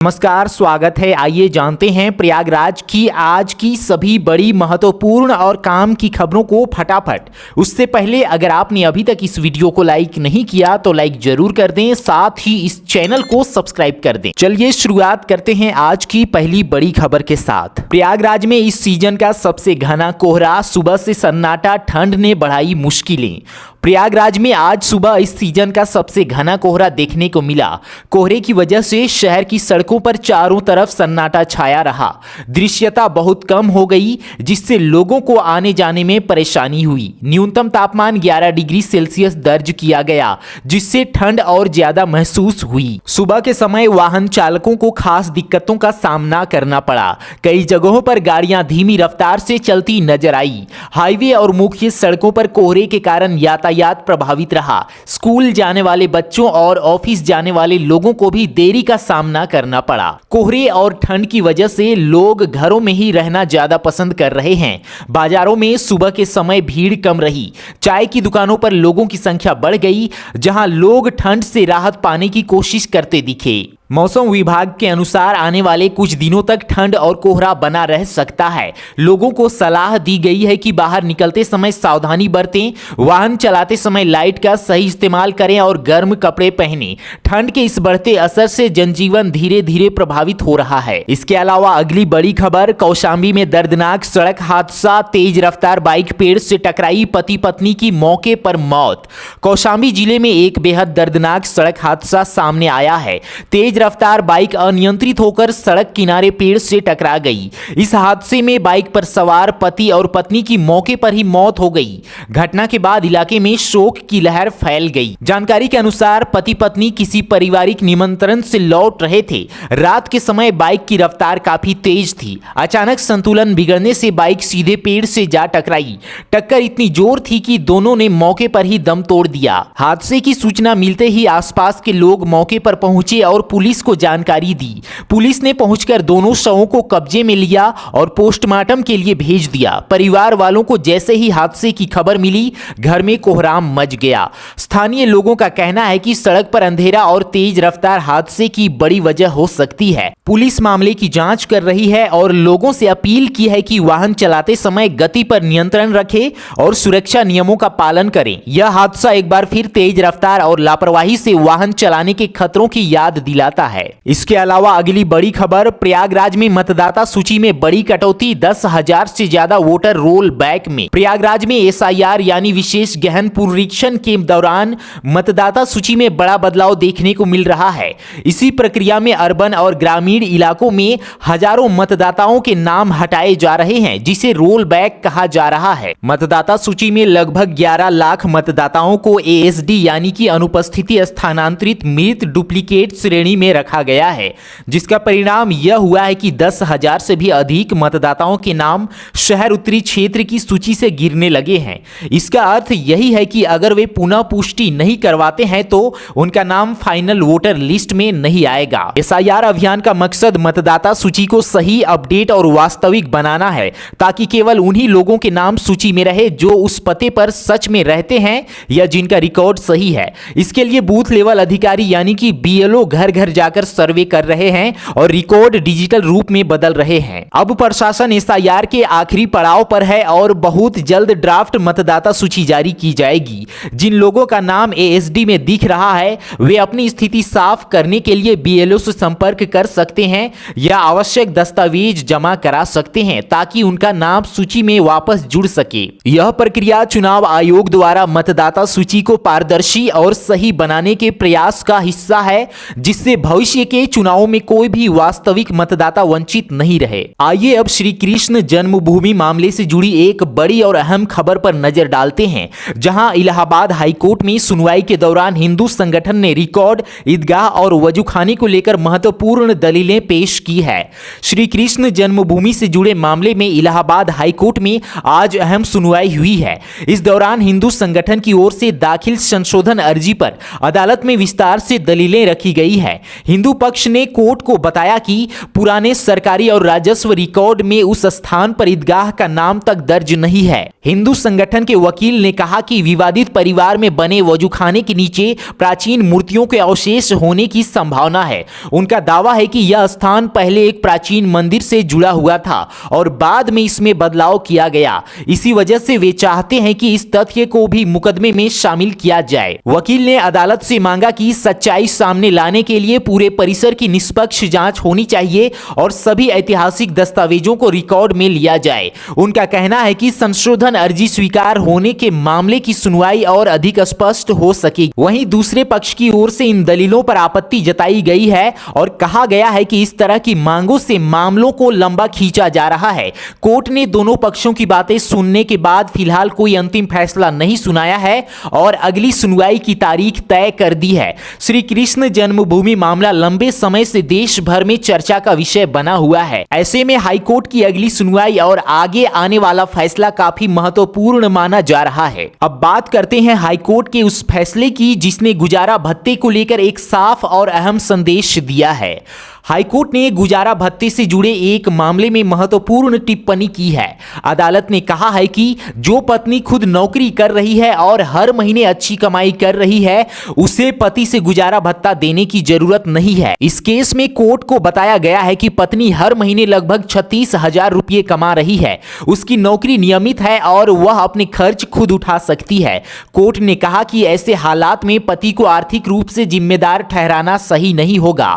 नमस्कार, स्वागत है। आइए जानते हैं प्रयागराज की आज की सभी बड़ी महत्वपूर्ण और काम की खबरों को फटाफट। उससे पहले अगर आपने अभी तक इस वीडियो को लाइक नहीं किया तो लाइक जरूर कर दें, साथ ही इस चैनल को सब्सक्राइब कर दें। चलिए शुरुआत करते हैं आज की पहली बड़ी खबर के साथ। प्रयागराज में इस सीजन का सबसे घना कोहरा, सुबह से सन्नाटा, ठंड ने बढ़ाई मुश्किलें। प्रयागराज में आज सुबह इस सीजन का सबसे घना कोहरा देखने को मिला। कोहरे की वजह से शहर की सड़कों पर चारों तरफ सन्नाटा छाया रहा। दृश्यता बहुत कम हो गई, जिससे लोगों को आने जाने में परेशानी हुई। न्यूनतम तापमान 11 डिग्री सेल्सियस दर्ज किया गया, जिससे ठंड और ज्यादा महसूस हुई। सुबह के समय वाहन चालकों को खास दिक्कतों का सामना करना पड़ा। कई जगहों पर गाड़ियां धीमी रफ्तार से चलती नजर आई। हाईवे और मुख्य सड़कों पर कोहरे के कारण यातायात प्रभावित रहा। स्कूल जाने वाले बच्चों और ऑफिस जाने वाले लोगों को भी देरी का सामना करना पड़ा। कोहरे और ठंड की वजह से लोग घरों में ही रहना ज्यादा पसंद कर रहे हैं। बाजारों में सुबह के समय भीड़ कम रही। चाय की दुकानों पर लोगों की संख्या बढ़ गई, जहां लोग ठंड से राहत पाने की कोशिश करते दिखे। मौसम विभाग के अनुसार आने वाले कुछ दिनों तक ठंड और कोहरा बना रह सकता है। लोगों को सलाह दी गई है कि बाहर निकलते समय सावधानी बरतें, वाहन चलाते समय लाइट का सही इस्तेमाल करें और गर्म कपड़े पहनें। ठंड के इस बढ़ते असर से जनजीवन धीरे धीरे प्रभावित हो रहा है। इसके अलावा अगली बड़ी खबर, कौशाम्बी में दर्दनाक सड़क हादसा, तेज रफ्तार बाइक पेड़ से टकराई, पति पत्नी की मौके पर मौत। कौशाम्बी जिले में एक बेहद दर्दनाक सड़क हादसा सामने आया है। तेज रफ्तार बाइक अनियंत्रित होकर सड़क किनारे पेड़ से टकरा गई। इस हादसे में बाइक पर सवार पति और पत्नी की मौके पर ही मौत हो गई। घटना के बाद इलाके में शोक की लहर फैल गई। जानकारी के अनुसार पति पत्नी किसी पारिवारिक निमंत्रण से लौट रहे थे। रात के समय बाइक की रफ्तार काफी तेज थी। अचानक संतुलन बिगड़ने से बाइक सीधे पेड़ से जा टकराई। टक्कर इतनी जोर थी कि दोनों ने मौके पर ही दम तोड़ दिया। हादसे की सूचना मिलते ही आसपास के लोग मौके पर पहुंचे और पुलिस को जानकारी दी। पुलिस ने पहुंचकर दोनों शवों को कब्जे में लिया और पोस्टमार्टम के लिए भेज दिया। परिवार वालों को जैसे ही हादसे की खबर मिली, घर में कोहराम मच गया। स्थानीय लोगों का कहना है कि सड़क पर अंधेरा और तेज रफ्तार हादसे की बड़ी वजह हो सकती है। पुलिस मामले की जांच कर रही है और लोगों से अपील की है कि वाहन चलाते समय गति पर नियंत्रण रखें और सुरक्षा नियमों का पालन करें। यह हादसा एक बार फिर तेज रफ्तार और लापरवाही से वाहन चलाने के खतरों की याद दिलाता है। इसके अलावा अगली बड़ी खबर, प्रयागराज में मतदाता सूची में बड़ी कटौती, 10,000 से ज्यादा वोटर रोल बैक में। प्रयागराज में एसआईआर यानी विशेष गहन पुनरीक्षण के दौरान मतदाता सूची में बड़ा बदलाव देखने को मिल रहा है। इसी प्रक्रिया में अर्बन और ग्रामीण इलाकों में हजारों मतदाताओं के नाम हटाए जा रहे हैं, जिसे रोल बैक कहा जा रहा है। मतदाता सूची में लगभग 11 लाख मतदाताओं को एएसडी यानी कि अनुपस्थिति स्थानांतरित मृत डुप्लीकेट श्रेणी में रखा गया है, जिसका परिणाम यह हुआ है कि 10,000 से भी अधिक मतदाताओं के नाम शहर उत्तरी क्षेत्र की सूची से गिरने लगे हैं। इसका अर्थ यही है कि अगर वे पुनः पुष्टि नहीं करवाते हैं तो उनका नाम फाइनल वोटर लिस्ट में नहीं आएगा। एसआईआर अभियान का मकसद मतदाता सूची को सही, अपडेट और वास्तविक बनाना है, ताकि केवल उन्हीं लोगों के नाम सूची में रहे जो उस पते पर सच में रहते हैं या जिनका रिकॉर्ड सही है। इसके लिए बूथ लेवल अधिकारी यानी कि बीएलओ घर घर जाकर सर्वे कर रहे हैं और रिकॉर्ड डिजिटल रूप में बदल रहे हैं। अब प्रशासन एसआईआर के आखिरी पड़ाव पर है और बहुत जल्द ड्राफ्ट मतदाता सूची जारी की जाएगी। जिन लोगों का नाम एएसडी में दिख रहा है वे अपनी स्थिति साफ करने के लिए बीएलओ से संपर्क कर सकते हैं या आवश्यक दस्तावेज जमा करा सकते हैं, ताकि उनका नाम सूची में वापस जुड़ सके। यह प्रक्रिया चुनाव आयोग द्वारा मतदाता सूची को पारदर्शी और सही बनाने के प्रयास का हिस्सा है, जिससे भविष्य के चुनावों में कोई भी वास्तविक मतदाता वंचित नहीं रहे। आइए अब श्री कृष्ण जन्मभूमि मामले से जुड़ी एक बड़ी और अहम खबर पर नजर डालते हैं, जहां इलाहाबाद हाईकोर्ट में सुनवाई के दौरान हिंदू संगठन ने रिकॉर्ड, ईदगाह और वजूखाने को लेकर महत्वपूर्ण दलीलें पेश की है। श्री कृष्ण जन्मभूमि से जुड़े मामले में इलाहाबाद हाईकोर्ट में आज अहम सुनवाई हुई है। इस दौरान हिंदू संगठन की ओर से दाखिल संशोधन अर्जी पर अदालत में विस्तार से दलीलें रखी गई है। हिंदू पक्ष ने कोर्ट को बताया कि पुराने सरकारी और राजस्व रिकॉर्ड में उस स्थान पर ईदगाह का नाम तक दर्ज नहीं है। हिंदू संगठन के वकील ने कहा कि विवादित परिवार में बने वजूखाने के नीचे प्राचीन मूर्तियों के अवशेष होने की संभावना है। उनका दावा है कि यह स्थान पहले एक प्राचीन मंदिर से जुड़ा हुआ था और बाद में इसमें बदलाव किया गया। इसी वजह से वे चाहते हैं कि इस तथ्य को भी मुकदमे में शामिल किया जाए। वकील ने अदालत से मांगा कि सच्चाई सामने लाने के लिए पूरे परिसर की निष्पक्ष जांच होनी चाहिए और सभी ऐतिहासिक दस्तावेजों को रिकॉर्ड में लिया जाए। उनका कहना है कि संशोधन अर्जी स्वीकार होने के मामले की सुनवाई और अधिक स्पष्ट हो सकेगी। वहीं दूसरे पक्ष की ओर से इन दलीलों पर आपत्ति जताई गई है और कहा गया है कि इस तरह की मांगों से मामलों को लंबा खींचा जा रहा है। कोर्ट ने दोनों पक्षों की बातें सुनने के बाद फिलहाल कोई अंतिम फैसला नहीं सुनाया है और अगली सुनवाई की तारीख तय कर दी है। श्री कृष्ण जन्मभूमि मामला लंबे समय से देश भर में चर्चा का विषय बना हुआ है। ऐसे में हाईकोर्ट की अगली सुनवाई और आगे आने वाला फैसला काफी महत्वपूर्ण माना जा रहा है। अब बात करते हैं हाईकोर्ट के उस फैसले की जिसने गुजारा भत्ते को लेकर एक साफ और अहम संदेश दिया है। हाईकोर्ट ने गुजारा भत्ते से जुड़े एक मामले में महत्वपूर्ण टिप्पणी की है। अदालत ने कहा है कि जो पत्नी खुद नौकरी कर रही है और हर महीने अच्छी कमाई कर रही है, उसे पति से गुजारा भत्ता देने की जरूरत नहीं है। इस केस में कोर्ट को बताया गया है कि पत्नी हर महीने लगभग 36,000 रुपये कमा रही है। उसकी नौकरी नियमित है और वह अपने खर्च खुद उठा सकती है। कोर्ट ने कहा कि ऐसे हालात में पति को आर्थिक रूप से जिम्मेदार ठहराना सही नहीं होगा।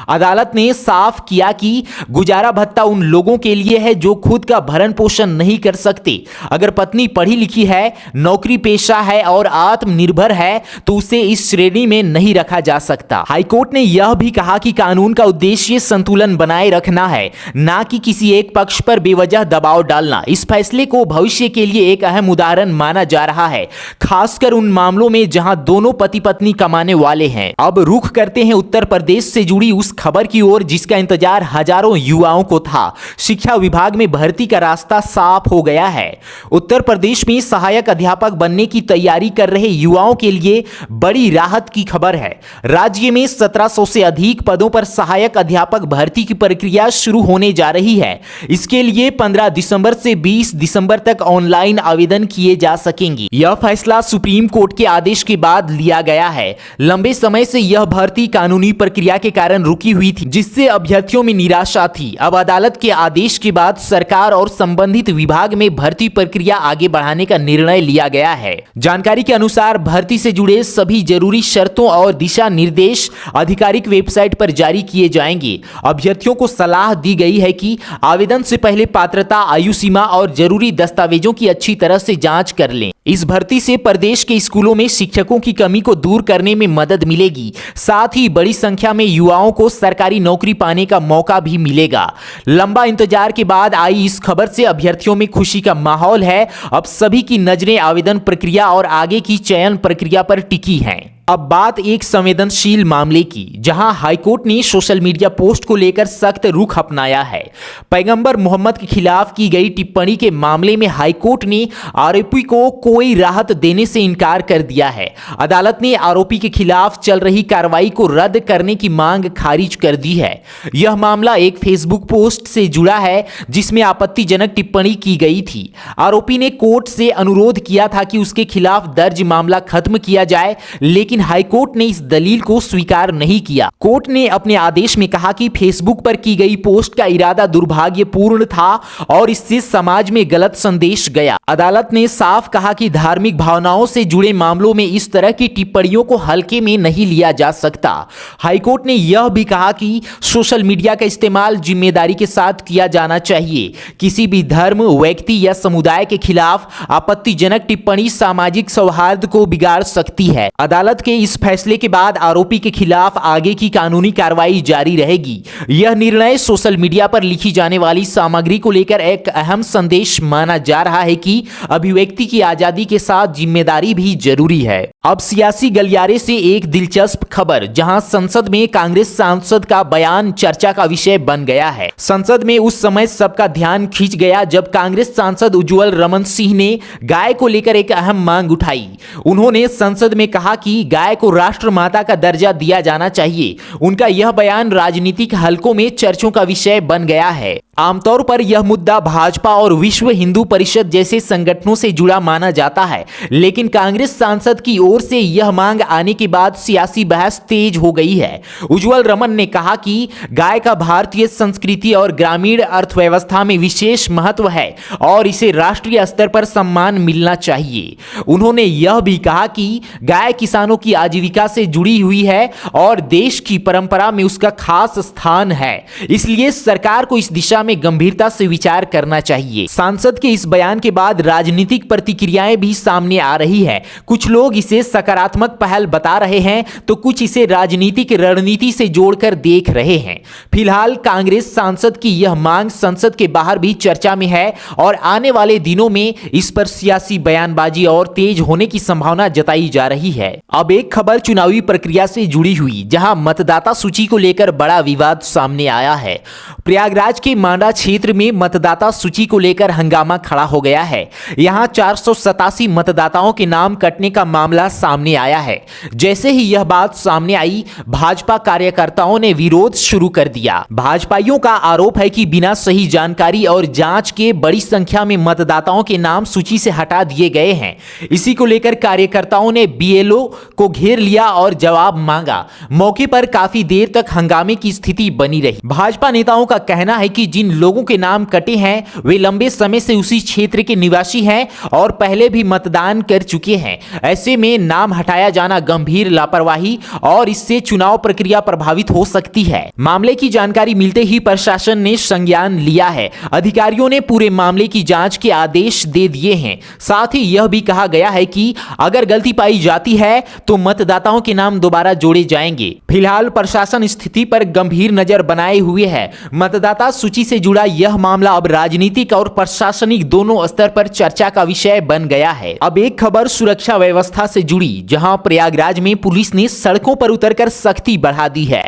अदालत ने साफ किया कि गुजारा भत्ता उन लोगों के लिए है जो खुद का भरण पोषण नहीं कर सकते। अगर पत्नी पढ़ी लिखी है, नौकरी पेशा है और आत्मनिर्भर है तो उसे इस श्रेणी में नहीं रखा जा सकता। हाईकोर्ट ने यह भी कहा कि कानून का उद्देश्य संतुलन बनाए रखना है, ना कि किसी एक पक्ष पर बेवजह दबाव डालना। इस फैसले को भविष्य के लिए एक अहम उदाहरण माना जा रहा है, खासकर उन मामलों में जहां दोनों पति पत्नी कमाने वाले हैं। अब रुख करते हैं उत्तर प्रदेश से जुड़ी उस खबर की ओर जिसका इंतजार हजारों युवाओं को था। शिक्षा विभाग में भर्ती का रास्ता साफ हो गया है। उत्तर प्रदेश में सहायक अध्यापक बनने की तैयारी कर रहे युवाओं के लिए बड़ी राहत की खबर है। राज्य में 1700 से अधिक पदों पर सहायक अध्यापक भर्ती की प्रक्रिया शुरू होने जा रही है। इसके लिए 15 दिसंबर से 20 दिसंबर तक ऑनलाइन आवेदन किए जा सकेंगे। यह फैसला सुप्रीम कोर्ट के आदेश के बाद लिया गया है। लंबे समय से यह भर्ती कानूनी प्रक्रिया के कारण रुकी हुई थी, जिससे अभ्यर्थियों में निराशा थी। अब अदालत के आदेश के बाद सरकार और संबंधित विभाग में भर्ती प्रक्रिया आगे बढ़ाने का निर्णय लिया गया है। जानकारी के अनुसार भर्ती से जुड़े सभी जरूरी शर्तों और दिशा निर्देश आधिकारिक वेबसाइट पर जारी किए जाएंगे। अभ्यर्थियों को सलाह दी गई है कि आवेदन से पहले पात्रता, आयु सीमा और जरूरी दस्तावेजों की अच्छी तरह से जांच कर लें। इस भर्ती से प्रदेश के स्कूलों में शिक्षकों की कमी को दूर करने में मदद मिलेगी। साथ ही बड़ी संख्या में युवाओं को सरकारी नौकरी पाने का मौका भी मिलेगा। लंबा इंतजार के बाद आई इस खबर से अभ्यर्थियों में खुशी का माहौल है। अब सभी की नजरें आवेदन प्रक्रिया और आगे की चयन प्रक्रिया पर टिकी हैं। अब बात एक संवेदनशील मामले की, जहां हाईकोर्ट ने सोशल मीडिया पोस्ट को लेकर सख्त रुख अपनाया है। पैगंबर मोहम्मद के खिलाफ की गई टिप्पणी के मामले में हाईकोर्ट ने आरोपी को कोई राहत देने से इनकार कर दिया है। अदालत ने आरोपी के खिलाफ चल रही कार्रवाई को रद्द करने की मांग खारिज कर दी है। यह मामला एक फेसबुक पोस्ट से जुड़ा है जिसमें आपत्तिजनक टिप्पणी की गई थी। आरोपी ने कोर्ट से अनुरोध किया था कि उसके खिलाफ दर्ज मामला खत्म किया जाए, लेकिन हाईकोर्ट ने इस दलील को स्वीकार नहीं किया। कोर्ट ने अपने आदेश में कहा कि फेसबुक पर की गई पोस्ट का इरादा दुर्भाग्यपूर्ण था और इससे समाज में गलत संदेश गया। अदालत ने साफ कहा कि धार्मिक भावनाओं से जुड़े मामलों में इस तरह की टिप्पणियों को हल्के में नहीं लिया जा सकता। हाईकोर्ट ने यह भी कहा कि सोशल मीडिया का इस्तेमाल जिम्मेदारी के साथ किया जाना चाहिए। किसी भी धर्म, व्यक्ति या समुदाय के खिलाफ आपत्तिजनक टिप्पणी सामाजिक सौहार्द को बिगाड़ सकती है। अदालत के इस फैसले के बाद आरोपी के खिलाफ आगे की कानूनी कार्रवाई जारी रहेगी। यह निर्णय सोशल मीडिया पर लिखी जाने वाली सामग्री को लेकर एक अहम संदेश माना जा रहा है कि अभिव्यक्ति की आजादी के साथ जिम्मेदारी भी जरूरी है। अब सियासी गलियारे से एक दिलचस्प खबर, जहां संसद में कांग्रेस सांसद का बयान चर्चा का विषय बन गया है। संसद में उस समय सबका ध्यान खींच गया जब कांग्रेस सांसद उज्जवल रमन सिंह ने गाय को लेकर एक अहम मांग उठाई। उन्होंने संसद में कहा कि गाय को राष्ट्रमाता का दर्जा दिया जाना चाहिए। उनका यह बयान राजनीतिक हलकों में चर्चों का विषय बन गया है। आमतौर पर यह मुद्दा भाजपा और विश्व हिंदू परिषद जैसे संगठनों से जुड़ा माना जाता है, लेकिन कांग्रेस सांसद की ओर से यह मांग आने के बाद सियासी बहस तेज हो गई है। उज्जवल रमन ने कहा कि गाय का भारतीय संस्कृति और ग्रामीण अर्थव्यवस्था में विशेष महत्व है और इसे राष्ट्रीय स्तर पर सम्मान मिलना चाहिए। उन्होंने यह भी कहा कि गाय किसानों की आजीविका से जुड़ी हुई है और देश की परंपरा में उसका खास स्थान है, इसलिए सरकार को इस दिशा में गंभीरता से विचार करना चाहिए। सांसद के इस बयान के बाद राजनीतिक प्रतिक्रियाएं भी सामने आ रही है। कुछ लोग इसे सकारात्मक पहल बता रहे हैं तो कुछ इसे राजनीतिक रणनीति से जोड़कर देख रहे हैं। फिलहाल कांग्रेस सांसद की यह मांग संसद के बाहर भी चर्चा में है और आने वाले दिनों में इस पर सियासी बयानबाजी और तेज होने की संभावना जताई जा रही है। अब एक खबर चुनावी प्रक्रिया से जुड़ी हुई, जहां मतदाता सूची को लेकर बड़ा विवाद सामने आया है। प्रयागराज के मांडा क्षेत्र में मतदाता सूची को लेकर हंगामा खड़ा हो गया है। यहां 487 मतदाताओं के नाम कटने का मामला सामने आया है। जैसे ही यह बात सामने आई, भाजपा कार्यकर्ताओं ने विरोध शुरू कर दिया। भाजपाइयों का आरोप है कि बिना सही जानकारी और जांच के बड़ी संख्या में मतदाताओं के नाम सूची से हटा दिए गए हैं। इसी को लेकर कार्यकर्ताओं ने बीएलओ को घेर लिया और जवाब मांगा। मौके पर काफी देर तक हंगामे की स्थिति बनी रही। भाजपा नेताओं का कहना है कि जिन लोगों के नाम कटे हैं वे लंबे समय से उसी क्षेत्र के निवासी हैं और पहले भी मतदान कर चुके हैं। ऐसे में नाम हटाया जाना गंभीर लापरवाही और इससे चुनाव प्रक्रिया प्रभावित हो सकती है। मामले की जानकारी मिलते ही प्रशासन ने संज्ञान लिया है। अधिकारियों ने पूरे मामले की जांच के आदेश दे दिए हैं। साथ ही यह भी कहा गया है कि अगर गलती पाई जाती है तो मतदाताओं के नाम दोबारा जोड़े जाएंगे। फिलहाल प्रशासन स्थिति पर गंभीर नजर बनाए हुए है। मतदाता सूची से जुड़ा यह मामला अब राजनीतिक और प्रशासनिक दोनों स्तर पर चर्चा का विषय बन गया है। अब एक खबर सुरक्षा व्यवस्था से जुड़ी, जहां प्रयागराज में पुलिस ने सड़कों पर उतरकर सख्ती बढ़ा दी है।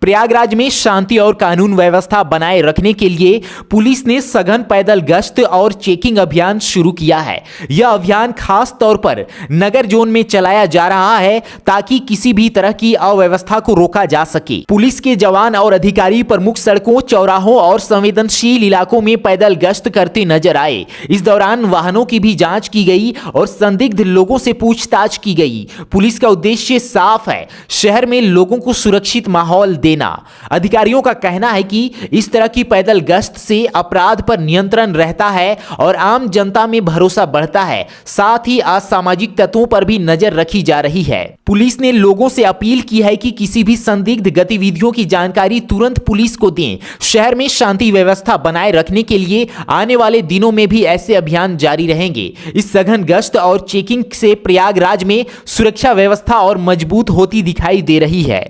प्रयागराज में शांति और कानून व्यवस्था बनाए रखने के लिए पुलिस ने सघन पैदल गश्त और चेकिंग अभियान शुरू किया है। यह अभियान खास तौर पर नगर जोन में चलाया जा रहा है ताकि किसी भी तरह की अव्यवस्था को रोका जा सके। पुलिस के जवान और अधिकारी प्रमुख सड़कों, चौराहों और संवेदनशील इलाकों में पैदल गश्त करते नजर आए। इस दौरान वाहनों की भी जांच की गई और संदिग्ध लोगों से पूछताछ की गई। पुलिस का उद्देश्य साफ है, शहर में लोगों को सुरक्षित माहौल देना। अधिकारियों का कहना है कि इस तरह की पैदल गश्त से अपराध पर नियंत्रण रहता है और आम जनता में भरोसा बढ़ता है। साथ ही असामाजिक तत्वों पर भी नजर रखी जा रही है। पुलिस ने लोगों से अपील की है कि किसी भी संदिग्ध गतिविधियों की जानकारी तुरंत पुलिस को दें। शहर में शांति व्यवस्था बनाए रखने के लिए आने वाले दिनों में भी ऐसे अभियान जारी रहेंगे। इस सघन गश्त और चेकिंग से प्रयागराज में सुरक्षा व्यवस्था और मजबूत होती दिखाई दे रही है।